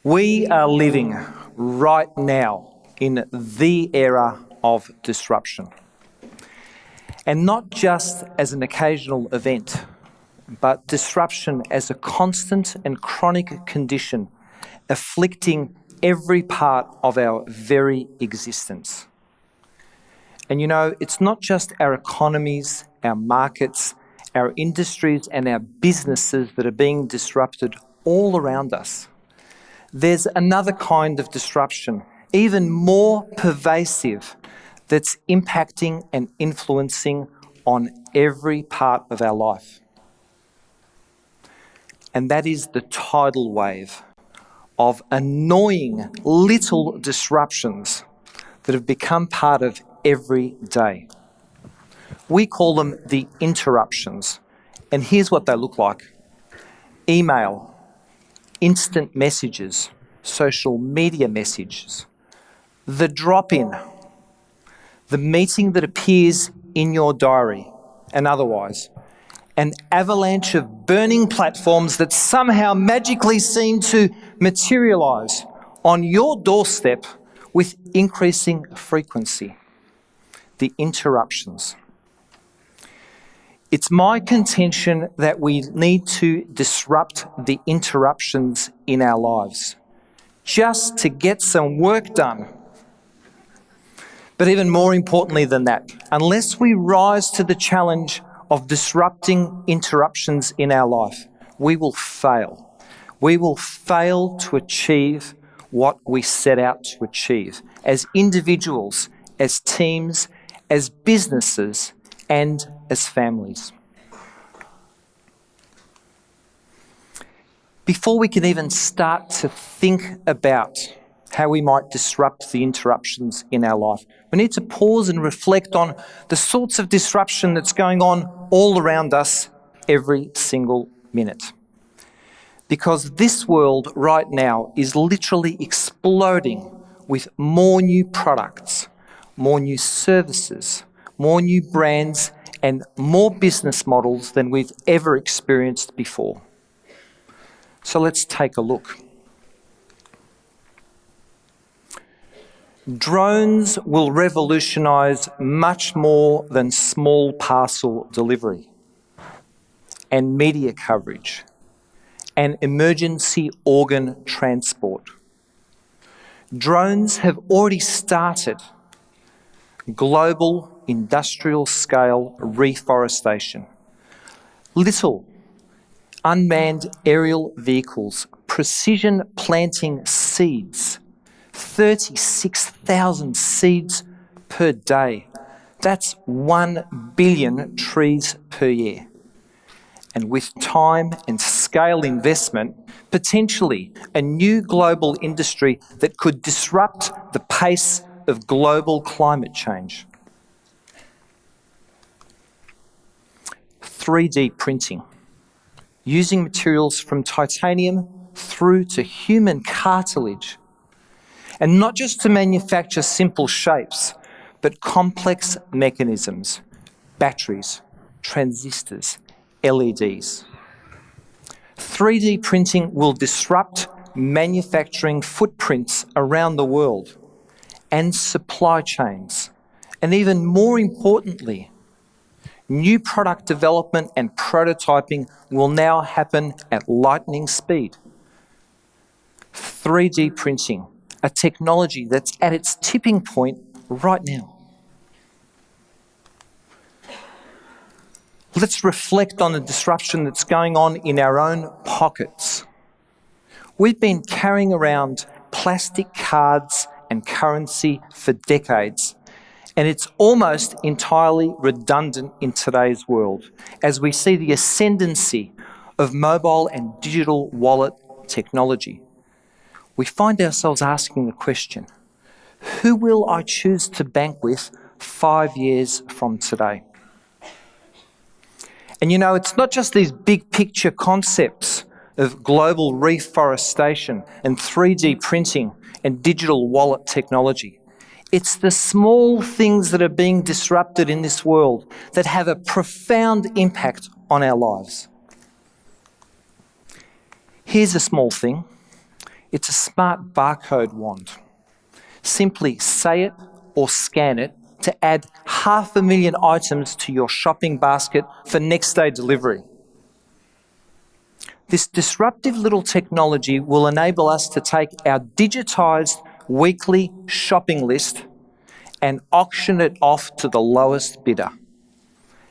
We are living right now in the era of disruption. And not just as an occasional event, but disruption as a constant and chronic condition afflicting every part of our very existence. And you know, it's not just our economies, our markets, our industries and our businesses that are being disrupted all around us. There's another kind of disruption, even more pervasive, that's impacting and influencing on every part of our life. And that is the tidal wave of annoying little disruptions that have become part of every day. We call them the interruptions, and here's what they look like. Email, instant messages, social media messages, the drop-in, the meeting that appears in your diary and otherwise, an avalanche of burning platforms that somehow magically seem to materialise on your doorstep with increasing frequency. The interruptions. It's my contention that we need to disrupt the interruptions in our lives, just to get some work done. But even more importantly than that, unless we rise to the challenge of disrupting interruptions in our life, we will fail. We will fail to achieve what we set out to achieve as individuals, as teams, as businesses, and as families. Before we can even start to think about how we might disrupt the interruptions in our life, we need to pause and reflect on the sorts of disruption that's going on all around us every single minute. Because this world right now is literally exploding with more new products, more new services, more new brands, and more business models than we've ever experienced before. So let's take a look. Drones will revolutionise much more than small parcel delivery and media coverage and emergency organ transport. Drones have already started global industrial scale reforestation. Little unmanned aerial vehicles, precision planting seeds, 36,000 seeds per day. That's 1 billion trees per year. And with time and scale investment, potentially a new global industry that could disrupt the pace of global climate change. 3D printing, using materials from titanium through to human cartilage, and not just to manufacture simple shapes, but complex mechanisms, batteries, transistors, LEDs. 3D printing will disrupt manufacturing footprints around the world and supply chains. And even more importantly, new product development and prototyping will now happen at lightning speed. 3D printing, a technology that's at its tipping point right now. Let's reflect on the disruption that's going on in our own pockets. We've been carrying around plastic cards and currency for decades, and it's almost entirely redundant in today's world as we see the ascendancy of mobile and digital wallet technology. We find ourselves asking the question, who will I choose to bank with 5 years from today? And you know, it's not just these big picture concepts of global reforestation and 3D printing and digital wallet technology. It's the small things that are being disrupted in this world that have a profound impact on our lives. Here's a small thing. It's a smart barcode wand. Simply say it or scan it to add 500,000 items to your shopping basket for next day delivery. This disruptive little technology will enable us to take our digitised weekly shopping list and auction it off to the lowest bidder.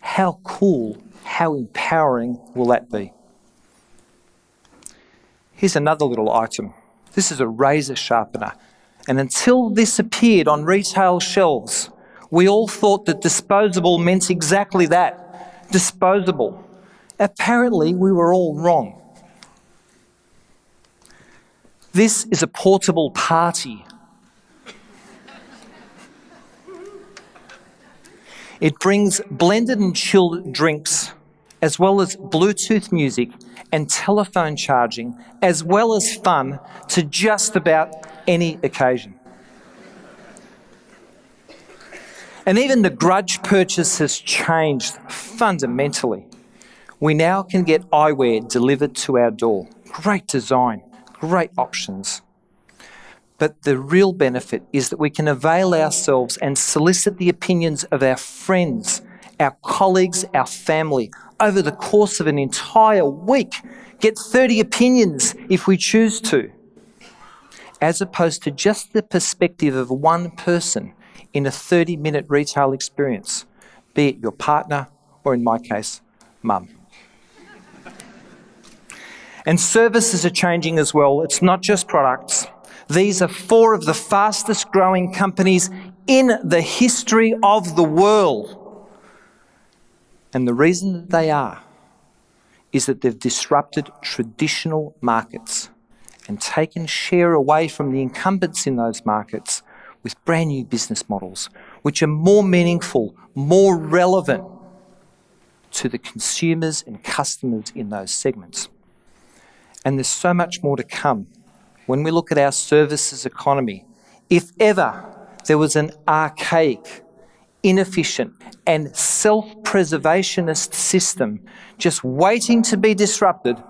How cool, how empowering will that be? Here's another little item. This is a razor sharpener. And until this appeared on retail shelves, we all thought that disposable meant exactly that, disposable. Apparently, we were all wrong. This is a portable party. It brings blended and chilled drinks, as well as Bluetooth music and telephone charging, as well as fun, to just about any occasion. And even the grudge purchase has changed fundamentally. We now can get eyewear delivered to our door. Great design, great options. But the real benefit is that we can avail ourselves and solicit the opinions of our friends, our colleagues, our family over the course of an entire week. Get 30 opinions if we choose to, as opposed to just the perspective of one person in a 30-minute retail experience, be it your partner or, in my case, mum. And services are changing as well. It's not just products. These are 4 of the fastest growing companies in the history of the world. And the reason that they are is that they've disrupted traditional markets and taken share away from the incumbents in those markets with brand new business models, which are more meaningful, more relevant to the consumers and customers in those segments. And there's so much more to come. When we look at our services economy, if ever there was an archaic, inefficient and self-preservationist system just waiting to be disrupted,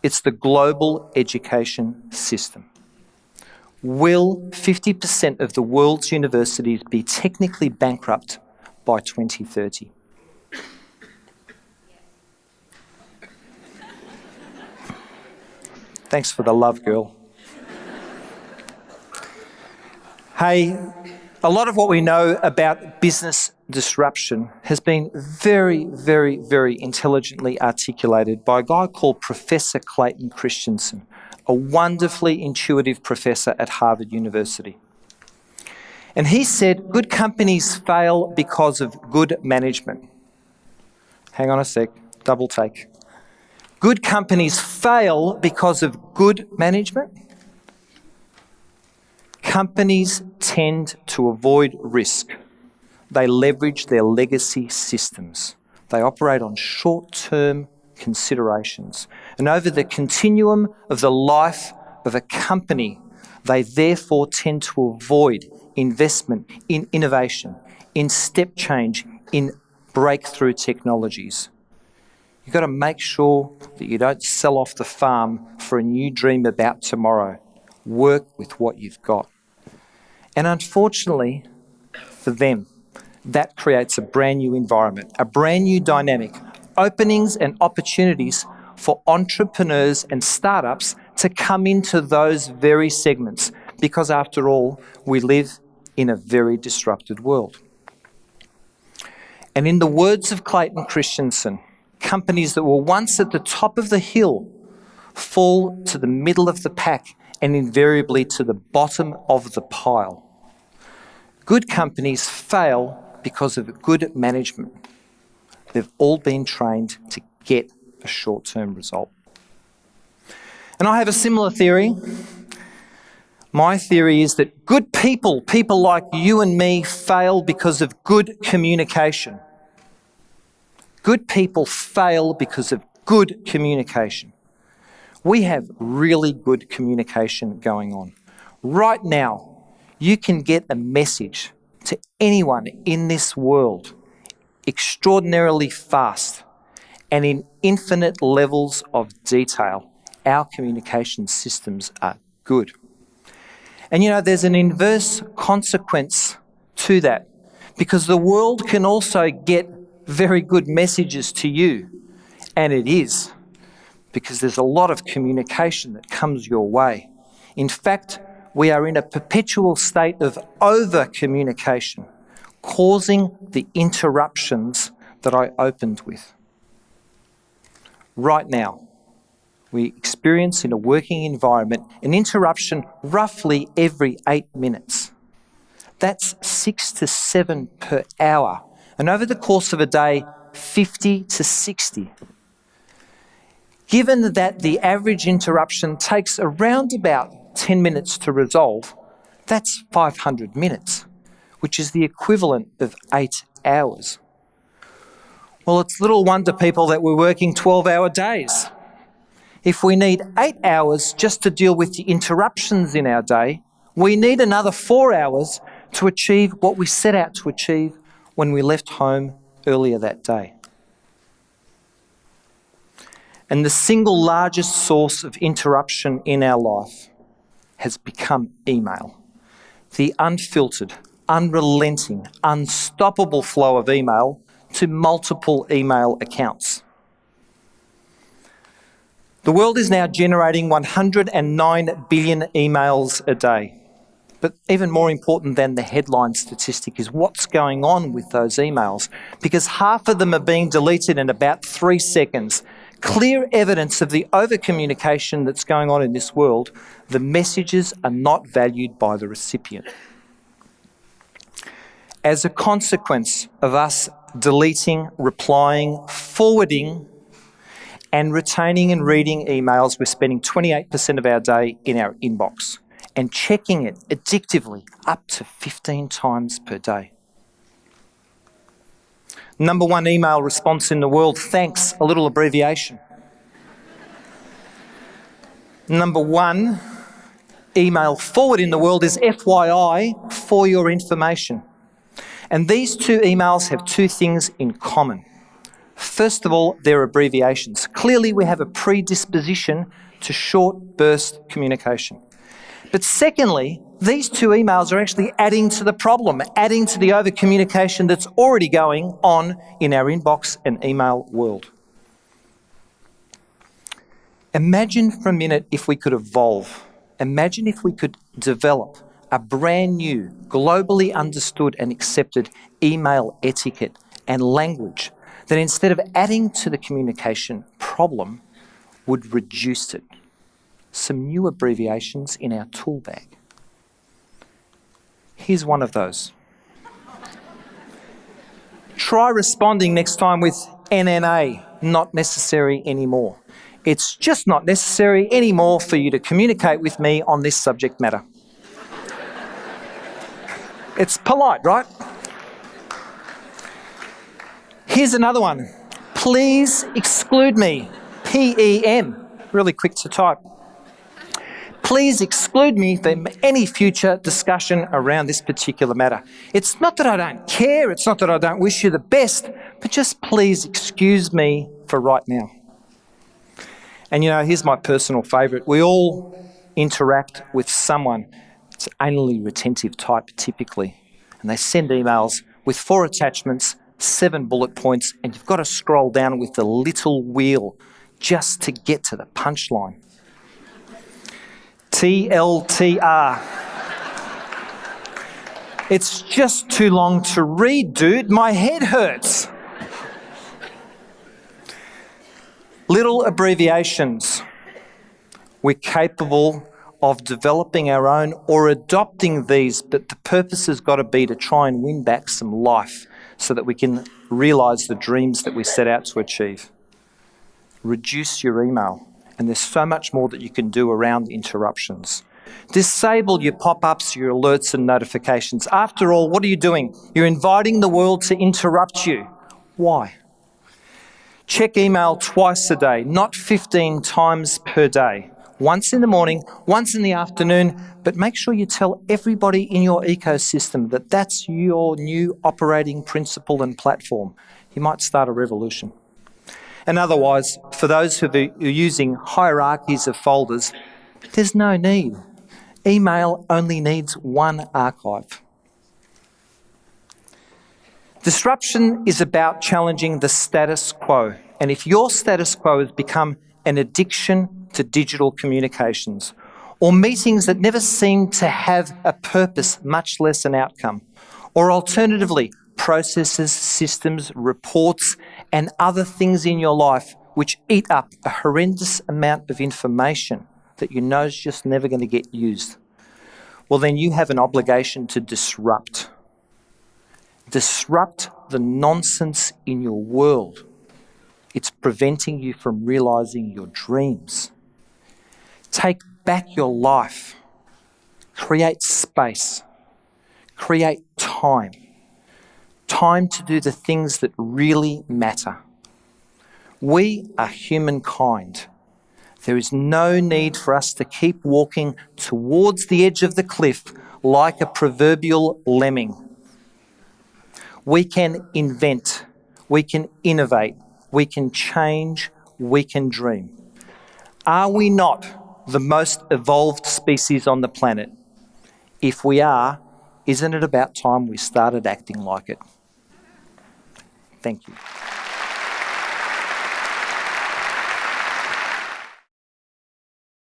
it's the global education system. Will 50% of the world's universities be technically bankrupt by 2030? Thanks for the love, girl. Hey, a lot of what we know about business disruption has been very, very, very intelligently articulated by a guy called Professor Clayton Christensen, a wonderfully intuitive professor at Harvard University. And he said, good companies fail because of good management. Hang on a sec, double take. Good companies fail because of good management. Companies tend to avoid risk. They leverage their legacy systems. They operate on short-term considerations. And over the continuum of the life of a company, they therefore tend to avoid investment in innovation, in step change, in breakthrough technologies. You've got to make sure that you don't sell off the farm for a new dream about tomorrow. Work with what you've got. And unfortunately for them, that creates a brand new environment, a brand new dynamic, openings and opportunities for entrepreneurs and startups to come into those very segments, because after all, we live in a very disrupted world. And in the words of Clayton Christensen, companies that were once at the top of the hill fall to the middle of the pack and invariably to the bottom of the pile. Good companies fail because of good management. They've all been trained to get a short-term result. And I have a similar theory. My theory is that good people, people like you and me, fail because of good communication. Good people fail because of good communication. We have really good communication going on. Right now, you can get a message to anyone in this world extraordinarily fast and in infinite levels of detail. Our communication systems are Good. And there's an inverse consequence to that, because the world can also get very good messages to you, and it is, because there's a lot of communication that comes your way. In fact, we are in a perpetual state of over-communication, causing the interruptions that I opened with. Right now, we experience in a working environment an interruption roughly every 8 minutes. That's 6 to 7 per hour. And over the course of a day, 50 to 60. Given that the average interruption takes around about 10 minutes to resolve, that's 500 minutes, which is the equivalent of 8 hours. Well, it's little wonder, people, that we're working 12-hour days. If we need 8 hours just to deal with the interruptions in our day, we need another 4 hours to achieve what we set out to achieve when we left home earlier that day. And the single largest source of interruption in our life has become email. The unfiltered, unrelenting, unstoppable flow of email to multiple email accounts. The world is now generating 109 billion emails a day. But even more important than the headline statistic is what's going on with those emails, because half of them are being deleted in about 3 seconds. Clear evidence of the over-communication that's going on in this world. The messages are not valued by the recipient. As a consequence of us deleting, replying, forwarding, and retaining and reading emails, we're spending 28% of our day in our inbox and checking it addictively up to 15 times per day. Number one email response in the world, thanks, a little abbreviation. Number one email forward in the world is FYI, for your information. And these two emails have two things in common. First of all, they're abbreviations. Clearly, we have a predisposition to short burst communication. But secondly, these two emails are actually adding to the problem, adding to the over-communication that's already going on in our inbox and email world. Imagine for a minute if we could evolve. Imagine if we could develop a brand new, globally understood and accepted email etiquette and language that instead of adding to the communication problem, would reduce it. Some new abbreviations in our tool bag. Here's one of those. Try responding next time with NNA, not necessary anymore. It's just not necessary anymore for you to communicate with me on this subject matter. It's polite, right? Here's another one. Please exclude me. PEM. Really quick to type. Please exclude me from any future discussion around this particular matter. It's not that I don't care, it's not that I don't wish you the best, but just please excuse me for right now. And here's my personal favourite. We all interact with someone. It's an anally retentive type typically. And they send emails with 4 attachments, 7 bullet points, and you've got to scroll down with the little wheel just to get to the punchline. TLTR. It's just too long to read, dude. My head hurts. Little abbreviations. We're capable of developing our own or adopting these, but the purpose has got to be to try and win back some life so that we can realise the dreams that we set out to achieve. Reduce your email. And there's so much more that you can do around interruptions. Disable your pop-ups, your alerts and notifications. After all, what are you doing? You're inviting the world to interrupt you. Why? Check email twice a day, not 15 times per day. Once in the morning, once in the afternoon, but make sure you tell everybody in your ecosystem that that's your new operating principle and platform. You might start a revolution. And otherwise, for those who are using hierarchies of folders, there's no need. Email only needs one archive. Disruption is about challenging the status quo. And if your status quo has become an addiction to digital communications, or meetings that never seem to have a purpose, much less an outcome, or alternatively, processes, systems, reports, and other things in your life which eat up a horrendous amount of information that you know is just never going to get used, well, then you have an obligation to disrupt. Disrupt the nonsense in your world. It's preventing you from realising your dreams. Take back your life. Create space. Create time. Time to do the things that really matter. We are humankind. There is no need for us to keep walking towards the edge of the cliff like a proverbial lemming. We can invent, we can innovate, we can change, we can dream. Are we not the most evolved species on the planet? If we are, isn't it about time we started acting like it? Thank you.